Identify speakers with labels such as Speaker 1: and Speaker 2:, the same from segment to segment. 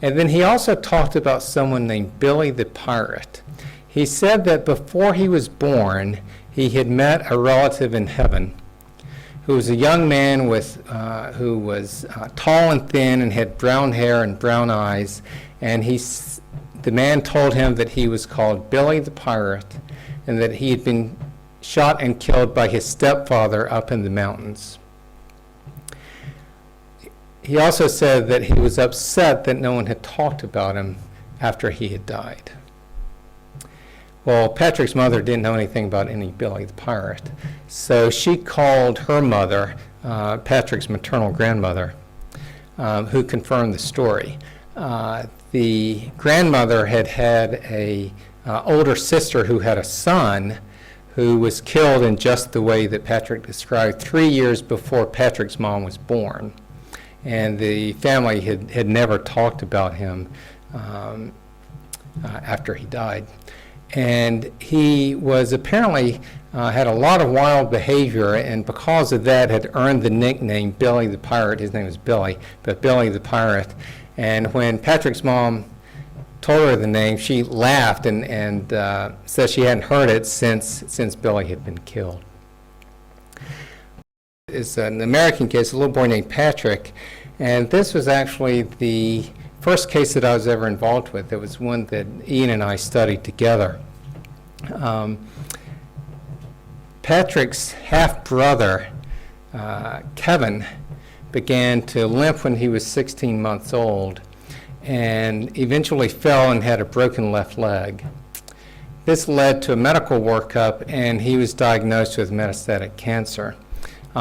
Speaker 1: And then he also talked about someone named Billy the Pirate. He said that before he was born, he had met a relative in heaven who was a young man who was tall and thin and had brown hair and brown eyes. And the man told him that he was called Billy the Pirate and that he had been shot and killed by his stepfather up in the mountains. He also said that he was upset that no one had talked about him after he had died. Well, Patrick's mother didn't know anything about any Billy the Pirate, so she called her mother, Patrick's maternal grandmother, who confirmed the story. The grandmother had a older sister who had a son who was killed in just the way that Patrick described 3 years before Patrick's mom was born. And the family had never talked about him after he died. And he was apparently had a lot of wild behavior, and because of that had earned the nickname Billy the Pirate. His name was Billy, but Billy the Pirate. And when Patrick's mom told her the name, she laughed and said she hadn't heard it since Billy had been killed. It's an American case, a little boy named Patrick, and this was actually the first case that I was ever involved with. It was one that Ian and I studied together. Patrick's half-brother, Kevin, began to limp when he was 16 months old and eventually fell and had a broken left leg. This led to a medical workup, and he was diagnosed with metastatic cancer.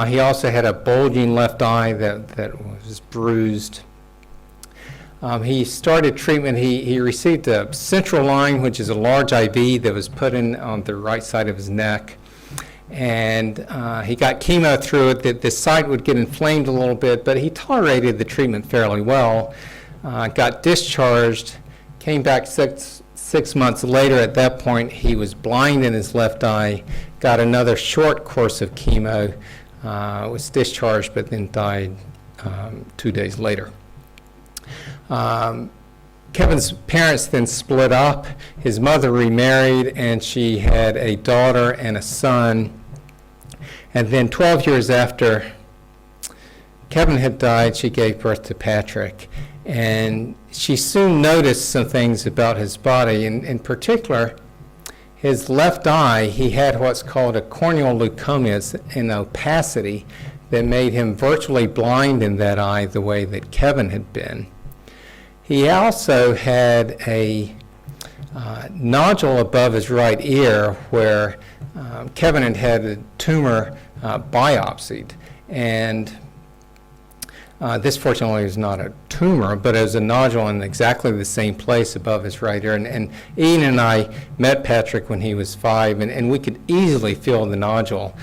Speaker 1: He also had a bulging left eye that was bruised. He started treatment. He received a central line, which is a large IV that was put in on the right side of his neck. And he got chemo through it. The site would get inflamed a little bit, but he tolerated the treatment fairly well. Got discharged, came back six months later. At that point, he was blind in his left eye, got another short course of chemo, was discharged, but then died 2 days later. Kevin's parents then split up. His mother remarried, and she had a daughter and a son. And then 12 years after Kevin had died, she gave birth to Patrick. And she soon noticed some things about his body. In particular, his left eye, he had what's called a corneal leukemia, an opacity that made him virtually blind in that eye the way that Kevin had been. He also had a nodule above his right ear where Kevin had a tumor biopsied. And this fortunately is not a tumor, but it was a nodule in exactly the same place above his right ear. And Ian and I met Patrick when he was 5, and we could easily feel the nodule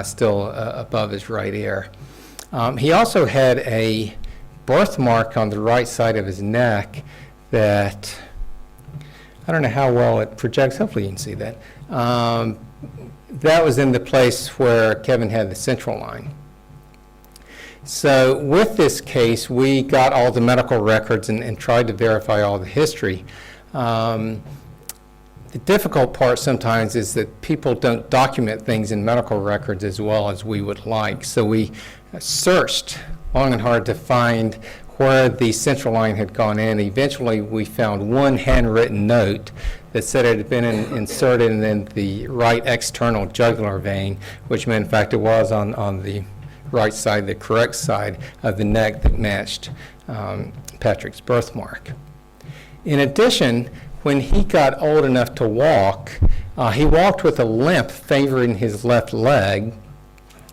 Speaker 1: still above his right ear. He also had a birthmark on the right side of his neck that, I don't know how well it projects, hopefully you can see that. That was in the place where Kevin had the central line. So with this case, we got all the medical records and tried to verify all the history. The difficult part sometimes is that people don't document things in medical records as well as we would like. So we searched long and hard to find where the central line had gone in. Eventually, we found one handwritten note that said it had been inserted in the right external jugular vein, which meant, in fact, it was on the right side, the correct side of the neck that matched Patrick's birthmark. In addition, when he got old enough to walk, he walked with a limp favoring his left leg,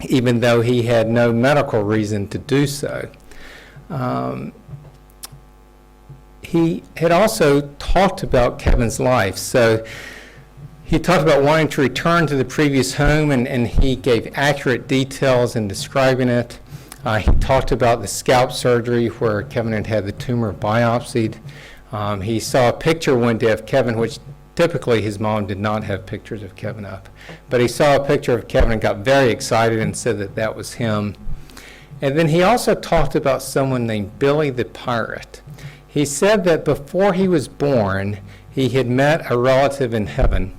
Speaker 1: even though he had no medical reason to do so. He had also talked about Kevin's life. So he talked about wanting to return to the previous home, and he gave accurate details in describing it. He talked about the scalp surgery where Kevin had the tumor biopsied. He saw a picture one day of Kevin, which typically his mom did not have pictures of Kevin up. But he saw a picture of Kevin and got very excited and said that that was him. And then he also talked about someone named Billy the Pirate. He said that before he was born, he had met a relative in heaven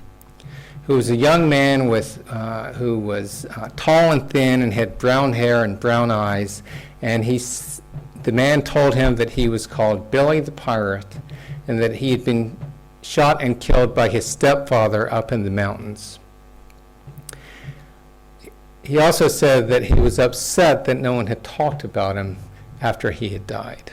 Speaker 1: who was a young man who was tall and thin and had brown hair and brown eyes, and the man told him that he was called Billy the Pirate and that he had been shot and killed by his stepfather up in the mountains. He also said that he was upset that no one had talked about him after he had died.